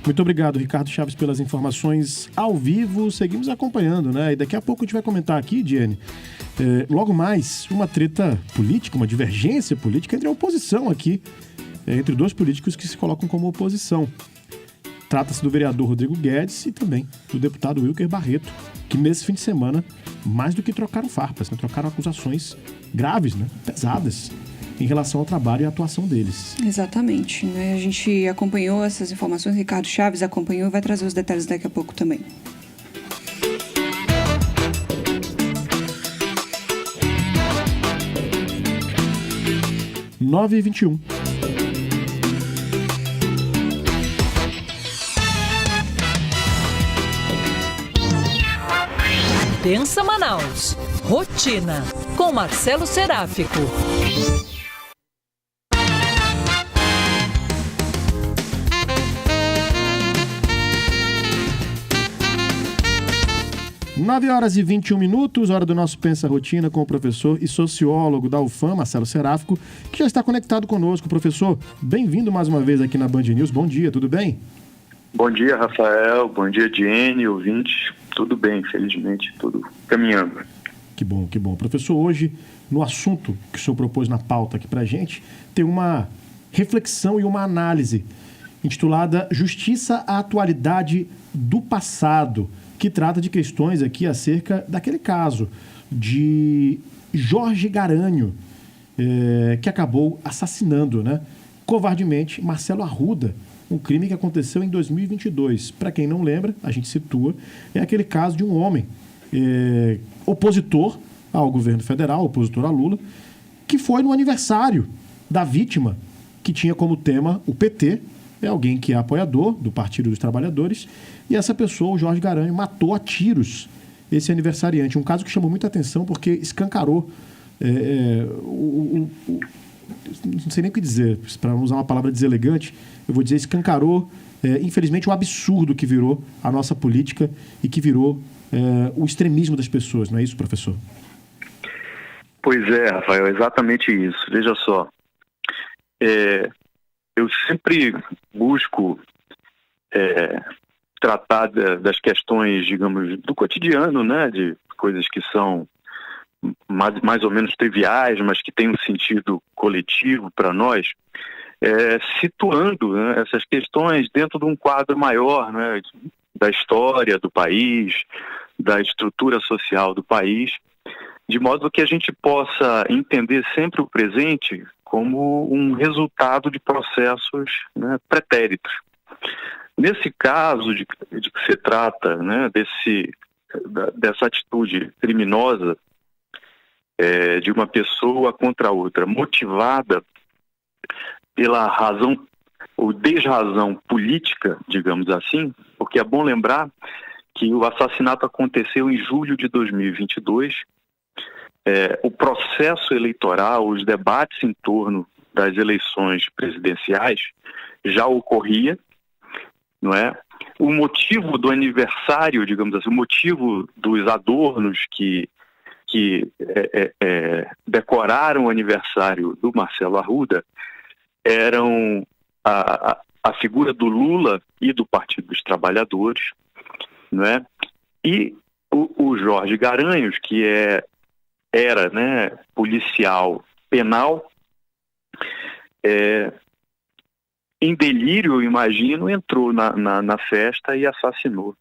Muito obrigado, Ricardo Chaves, pelas informações ao vivo. Seguimos acompanhando, né? E daqui a pouco a gente vai comentar aqui, Diene, logo mais, uma treta política, uma divergência política entre a oposição aqui, entre dois políticos que se colocam como oposição. Trata-se do vereador Rodrigo Guedes e também do deputado Wilker Barreto, que nesse fim de semana, mais do que trocaram farpas, né? Trocaram acusações graves, né? Pesadas, em relação ao trabalho e à atuação deles. Exatamente, né? A gente acompanhou essas informações, Ricardo Chaves acompanhou e vai trazer os detalhes daqui a pouco também. Nove e 21. Densa Manaus. Rotina. Com Marcelo Seráfico. Nove horas e 21 minutos, hora do nosso Pensa Rotina com o professor e sociólogo da UFAM, Marcelo Seráfico, que já está conectado conosco. Professor, bem-vindo mais uma vez aqui na Band News. Bom dia, tudo bem? Bom dia, Rafael. Bom dia, Diene, ouvintes. Tudo bem, felizmente, tudo caminhando. Que bom, que bom. Professor, hoje, no assunto que o senhor propôs na pauta aqui pra gente, tem uma reflexão e uma análise intitulada Justiça à Atualidade do Passado, que trata de questões aqui acerca daquele caso de Jorge Garanho, que acabou assassinando, né, covardemente Marcelo Arruda, um crime que aconteceu em 2022. Para quem não lembra, a gente situa, é aquele caso de um homem opositor ao governo federal, opositor a Lula, que foi no aniversário da vítima, que tinha como tema o PT, é alguém que é apoiador do Partido dos Trabalhadores, e essa pessoa, o Jorge Garanho, matou a tiros esse aniversariante. Um caso que chamou muita atenção porque escancarou não sei nem o que dizer, para não usar uma palavra deselegante, eu vou dizer escancarou, infelizmente, o absurdo que virou a nossa política e que virou o extremismo das pessoas, não é isso, professor? Pois é, Rafael, exatamente isso. Veja só, eu sempre busco tratar das questões, digamos, do cotidiano, né, de coisas que são mais ou menos triviais, mas que têm um sentido coletivo para nós, situando, né, essas questões dentro de um quadro maior, né, da história do país, da estrutura social do país, de modo que a gente possa entender sempre o presente como um resultado de processos, né, pretéritos. Nesse caso de que se trata, né, dessa atitude criminosa de uma pessoa contra outra, motivada pela razão ou desrazão política, digamos assim, porque é bom lembrar que o assassinato aconteceu em julho de 2022, o processo eleitoral, os debates em torno das eleições presidenciais já ocorria, não é? O motivo do aniversário, digamos assim, o motivo dos adornos que decoraram o aniversário do Marcelo Arruda eram a figura do Lula e do Partido dos Trabalhadores, não é? E o Jorge Garanhos, que era, né, policial penal, em delírio, eu imagino, entrou na festa e assassinou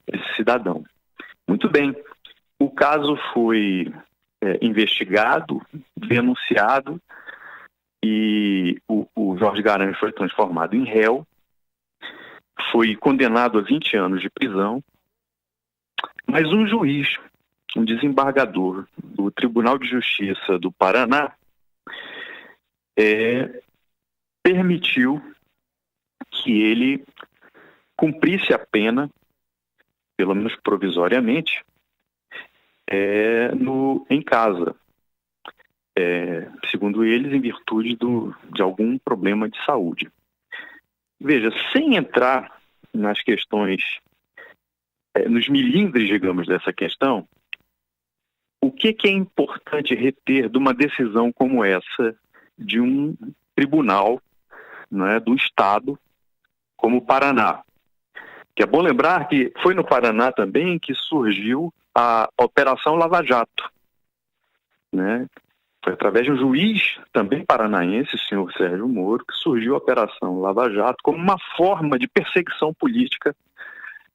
esse cidadão. Muito bem, o caso foi investigado, denunciado, e o Jorge Garanhos foi transformado em réu, foi condenado a 20 anos de prisão, mas um juiz, um desembargador do Tribunal de Justiça do Paraná, permitiu que ele cumprisse a pena, pelo menos provisoriamente, em casa, segundo eles, em virtude de algum problema de saúde. Veja, sem entrar nas questões, nos milindres, digamos, dessa questão, o que é importante reter de uma decisão como essa de um tribunal, né, do Estado, como o Paraná? Que é bom lembrar que foi no Paraná também que surgiu a Operação Lava Jato, né? Foi através de um juiz também paranaense, o senhor Sérgio Moro, que surgiu a Operação Lava Jato como uma forma de perseguição política,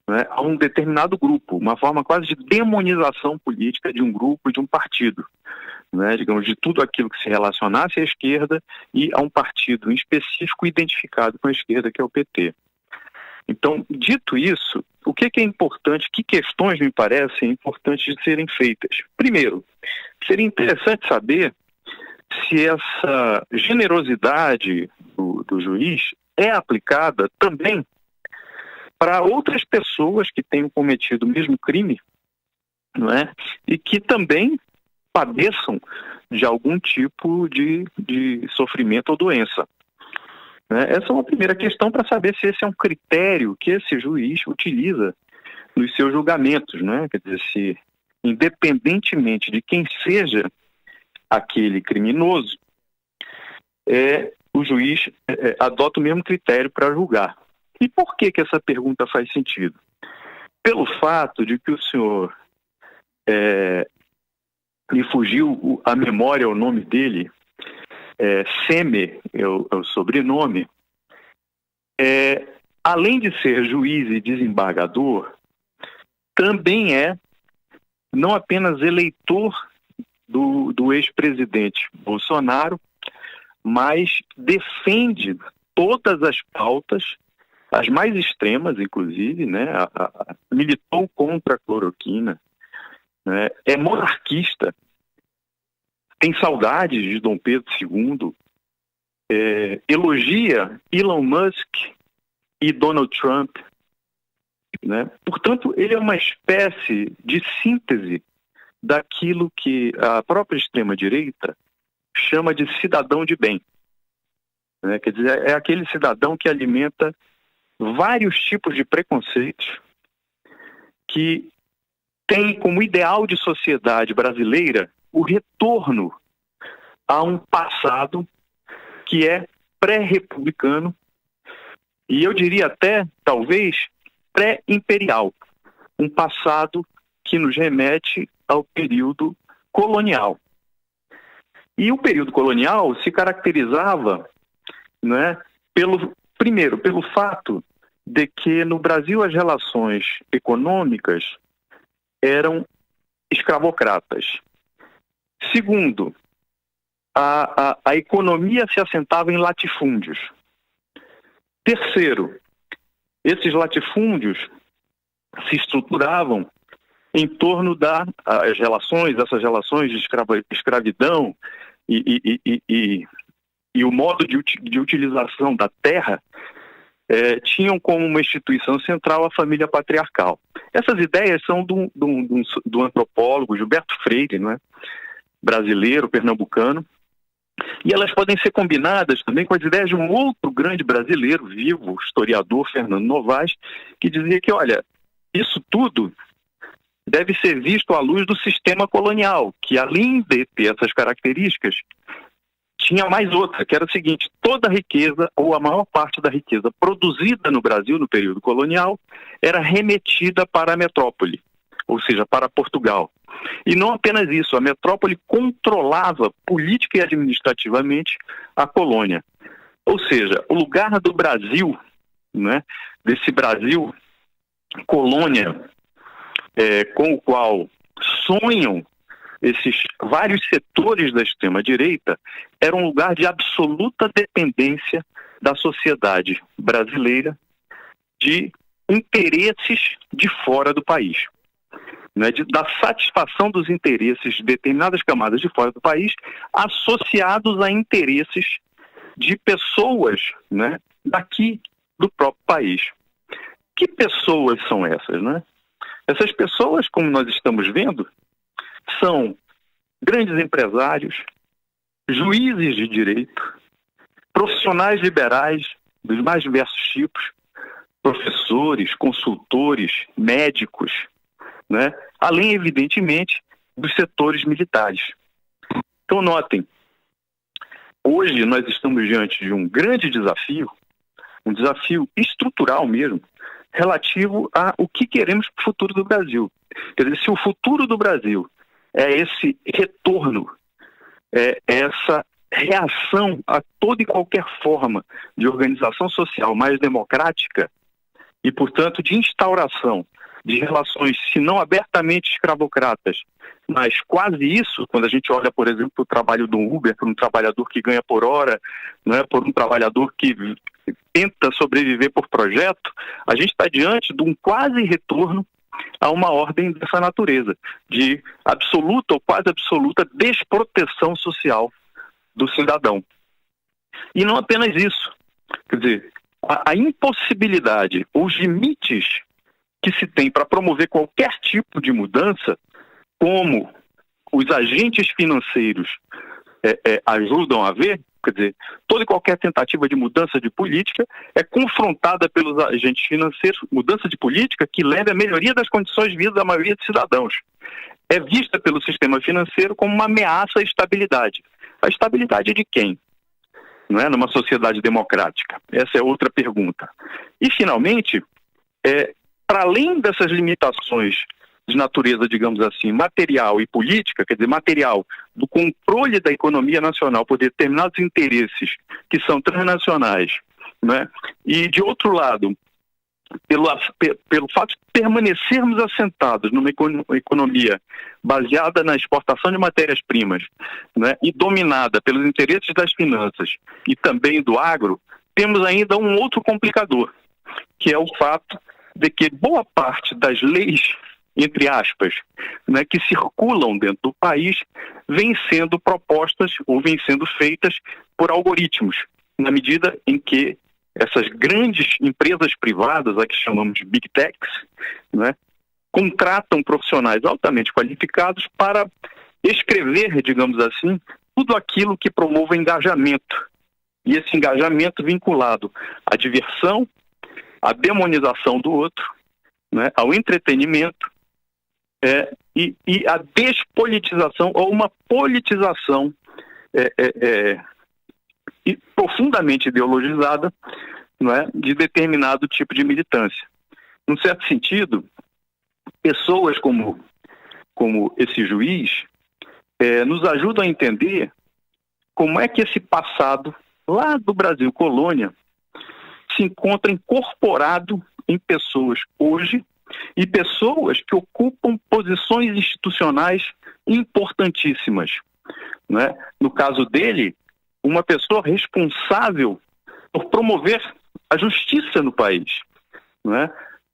né, a um determinado grupo, uma forma quase de demonização política de um grupo, de um partido, né, digamos, de tudo aquilo que se relacionasse à esquerda e a um partido em específico identificado com a esquerda, que é o PT. Então, dito isso, o que é importante, que questões me parecem importantes de serem feitas? Primeiro, seria interessante saber se essa generosidade do juiz é aplicada também para outras pessoas que tenham cometido o mesmo crime, não é? E que também padeçam de algum tipo de sofrimento ou doença. Essa é uma primeira questão para saber se esse é um critério que esse juiz utiliza nos seus julgamentos, né? Quer dizer, se independentemente de quem seja aquele criminoso, o juiz adota o mesmo critério para julgar. E por que essa pergunta faz sentido? Pelo fato de que o senhor, me fugiu a memória, o nome dele, Temer é o sobrenome, além de ser juiz e desembargador, também é não apenas eleitor do ex-presidente Bolsonaro, mas defende todas as pautas, as mais extremas, inclusive, né? Militou contra a cloroquina, né? É monarquista, tem saudades de Dom Pedro II, elogia Elon Musk e Donald Trump, né? Portanto, ele é uma espécie de síntese daquilo que a própria extrema-direita chama de cidadão de bem, né? Quer dizer, é aquele cidadão que alimenta vários tipos de preconceitos, que tem como ideal de sociedade brasileira o retorno a um passado que é pré-republicano e eu diria até, talvez, pré-imperial. Um passado que nos remete ao período colonial. E o período colonial se caracterizava, né, primeiro, pelo fato de que no Brasil as relações econômicas eram escravocratas. Segundo, a economia se assentava em latifúndios. Terceiro, esses latifúndios se estruturavam em torno essas relações de escravidão e o modo de utilização da terra tinham como uma instituição central a família patriarcal. Essas ideias são do antropólogo Gilberto Freire, não é? Brasileiro, pernambucano, e elas podem ser combinadas também com as ideias de um outro grande brasileiro vivo, o historiador Fernando Novaes, que dizia que, olha, isso tudo deve ser visto à luz do sistema colonial, que além de ter essas características, tinha mais outra, que era o seguinte: toda a riqueza, ou a maior parte da riqueza produzida no Brasil no período colonial, era remetida para a metrópole, ou seja, para Portugal. E não apenas isso, a metrópole controlava política e administrativamente a colônia. Ou seja, o lugar do Brasil, né, desse Brasil colônia, com o qual sonham esses vários setores da extrema-direita, era um lugar de absoluta dependência da sociedade brasileira de interesses de fora do país, né, da satisfação dos interesses de determinadas camadas de fora do país associados a interesses de pessoas, né, daqui do próprio país. Que pessoas são essas, né? Essas pessoas, como nós estamos vendo, são grandes empresários, juízes de direito, profissionais liberais dos mais diversos tipos, professores, consultores, médicos, né? Além, evidentemente, dos setores militares. Então, notem, hoje nós estamos diante de um grande desafio, um desafio estrutural mesmo, relativo a o que queremos para o futuro do Brasil. Quer dizer, se o futuro do Brasil é esse retorno, é essa reação a toda e qualquer forma de organização social mais democrática e, portanto, de instauração de relações, se não abertamente escravocratas, mas quase isso, quando a gente olha, por exemplo, o trabalho do Uber, por um trabalhador que ganha por hora, né, por um trabalhador que tenta sobreviver por projeto, a gente está diante de um quase retorno a uma ordem dessa natureza, de absoluta ou quase absoluta desproteção social do cidadão. E não apenas isso, quer dizer, a impossibilidade, os limites que se tem para promover qualquer tipo de mudança, como os agentes financeiros ajudam a ver, quer dizer, toda e qualquer tentativa de mudança de política é confrontada pelos agentes financeiros, mudança de política que leve à melhoria das condições de vida da maioria dos cidadãos. É vista pelo sistema financeiro como uma ameaça à estabilidade. A estabilidade de quem? Não é? Numa sociedade democrática. Essa é outra pergunta. E, finalmente, para além dessas limitações de natureza, digamos assim, material e política, quer dizer, material do controle da economia nacional por determinados interesses que são transnacionais, né? E, de outro lado, pelo fato de permanecermos assentados numa economia baseada na exportação de matérias-primas, né, e dominada pelos interesses das finanças e também do agro, temos ainda um outro complicador, que é o fato de que boa parte das leis, entre aspas, né, que circulam dentro do país, vêm sendo propostas ou vêm sendo feitas por algoritmos, na medida em que essas grandes empresas privadas, a que chamamos de Big Techs, né, contratam profissionais altamente qualificados para escrever, digamos assim, tudo aquilo que promova engajamento. E esse engajamento vinculado à diversão, à demonização do outro, né, ao entretenimento e à despolitização ou uma politização profundamente ideologizada, não é, de determinado tipo de militância. Num certo sentido, pessoas como esse juiz nos ajudam a entender como é que esse passado lá do Brasil colônia se encontra incorporado em pessoas hoje e pessoas que ocupam posições institucionais importantíssimas, né? No caso dele, uma pessoa responsável por promover a justiça no país, né?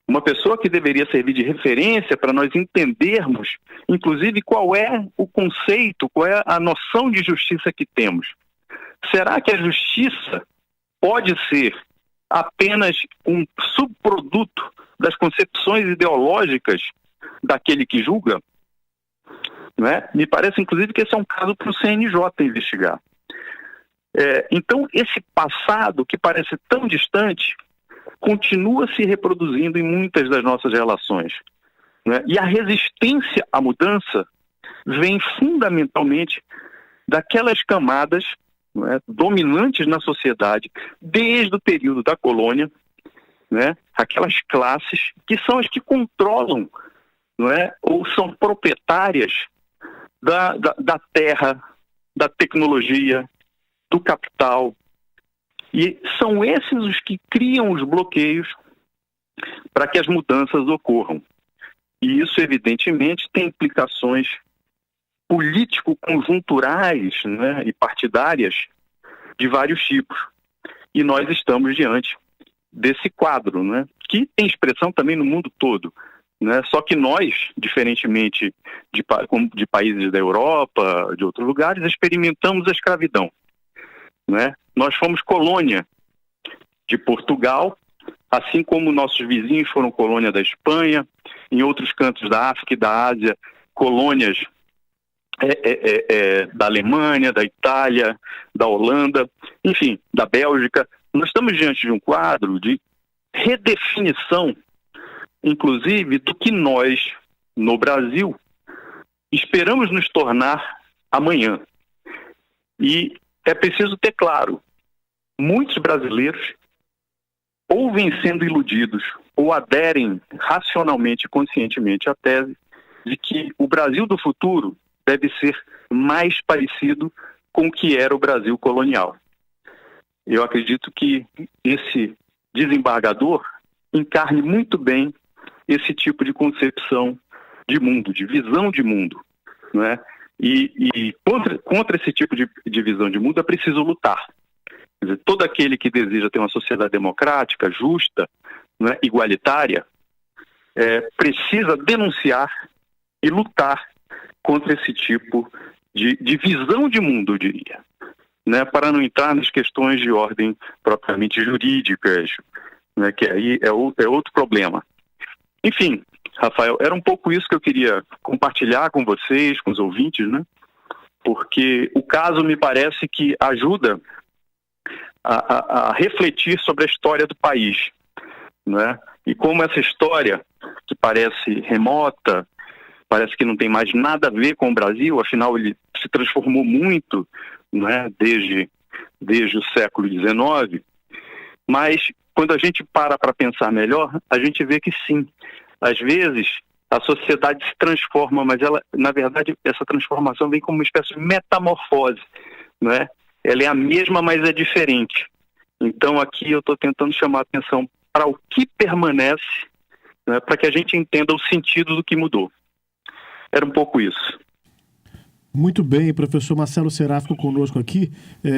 Uma pessoa que deveria servir de referência para nós entendermos, inclusive, qual é o conceito, qual é a noção de justiça que temos. Será que a justiça pode ser apenas um subproduto das concepções ideológicas daquele que julga? Né? Me parece, inclusive, que esse é um caso para o CNJ investigar. Então, esse passado, que parece tão distante, continua se reproduzindo em muitas das nossas relações, né? E a resistência à mudança vem fundamentalmente daquelas camadas, né, dominantes na sociedade desde o período da colônia, né, aquelas classes que são as que controlam, não é, ou são proprietárias da terra, da tecnologia, do capital. E são esses os que criam os bloqueios para que as mudanças ocorram. E isso, evidentemente, tem implicações político-conjunturais, né, e partidárias de vários tipos. E nós estamos diante desse quadro, né, que tem expressão também no mundo todo, né? Só que nós, diferentemente de países da Europa, de outros lugares, experimentamos a escravidão, né? Nós fomos colônia de Portugal, assim como nossos vizinhos foram colônia da Espanha, em outros cantos da África e da Ásia, colônias da Alemanha, da Itália, da Holanda, enfim, da Bélgica. Nós estamos diante de um quadro de redefinição, inclusive, do que nós, no Brasil, esperamos nos tornar amanhã. E é preciso ter claro, muitos brasileiros ou vêm sendo iludidos ou aderem racionalmente e conscientemente à tese de que o Brasil do futuro deve ser mais parecido com o que era o Brasil colonial. Eu acredito que esse desembargador encarne muito bem esse tipo de concepção de mundo, de visão de mundo, não é? E contra esse tipo de visão de mundo é preciso lutar. Quer dizer, todo aquele que deseja ter uma sociedade democrática, justa, não é, igualitária, precisa denunciar e lutar contra esse tipo de visão de mundo, eu diria, né, para não entrar nas questões de ordem propriamente jurídicas, né, que aí é outro problema. Enfim, Rafael, era um pouco isso que eu queria compartilhar com vocês, com os ouvintes, né, porque o caso me parece que ajuda a refletir sobre a história do país, né, e como essa história, que parece remota, parece que não tem mais nada a ver com o Brasil, afinal ele se transformou muito, né, desde o século XIX, mas quando a gente para pensar melhor, a gente vê que sim, às vezes a sociedade se transforma, mas ela, na verdade, essa transformação vem como uma espécie de metamorfose, né? Ela é a mesma, mas é diferente. Então aqui eu estou tentando chamar a atenção para o que permanece, né, para que a gente entenda o sentido do que mudou. Era um pouco isso. Muito bem, professor Marcelo Seráfico conosco aqui.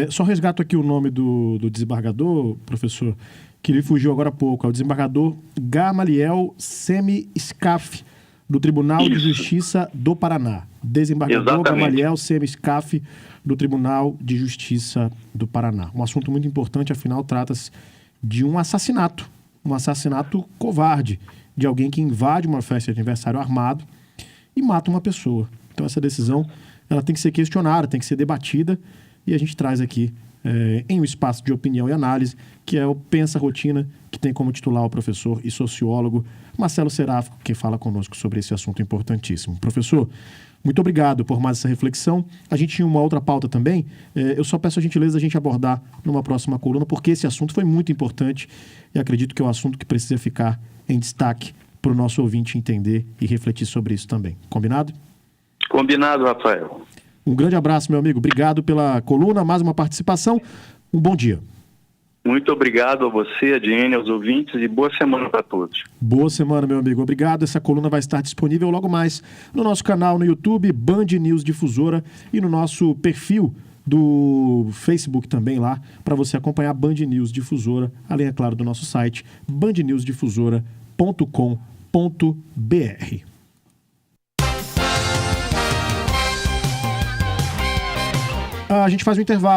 Só resgato aqui o nome do desembargador, professor, que lhe fugiu agora há pouco. É o desembargador Gamaliel Semi-Scaf, do Tribunal de Justiça do Paraná. Desembargador Exatamente. Gamaliel Semi-Scaf, do Tribunal de Justiça do Paraná. Um assunto muito importante, afinal, trata-se de um assassinato covarde, de alguém que invade uma festa de aniversário armado e mata uma pessoa. Então essa decisão ela tem que ser questionada, tem que ser debatida, e a gente traz aqui em um espaço de opinião e análise, que é o Pensa Rotina, que tem como titular o professor e sociólogo Marcelo Seráfico, que fala conosco sobre esse assunto importantíssimo. Professor, muito obrigado por mais essa reflexão. A gente tinha uma outra pauta também, eu só peço a gentileza da gente abordar numa próxima coluna, porque esse assunto foi muito importante e acredito que é um assunto que precisa ficar em destaque para o nosso ouvinte entender e refletir sobre isso também. Combinado? Combinado, Rafael. Um grande abraço, meu amigo. Obrigado pela coluna, mais uma participação. Um bom dia. Muito obrigado a você, a Diene, aos ouvintes, e boa semana para todos. Boa semana, meu amigo. Obrigado. Essa coluna vai estar disponível logo mais no nosso canal no YouTube, Band News Difusora, e no nosso perfil do Facebook também lá, para você acompanhar a Band News Difusora, além, é claro, do nosso site, bandnewsdifusora.com.br. A gente faz um intervalo.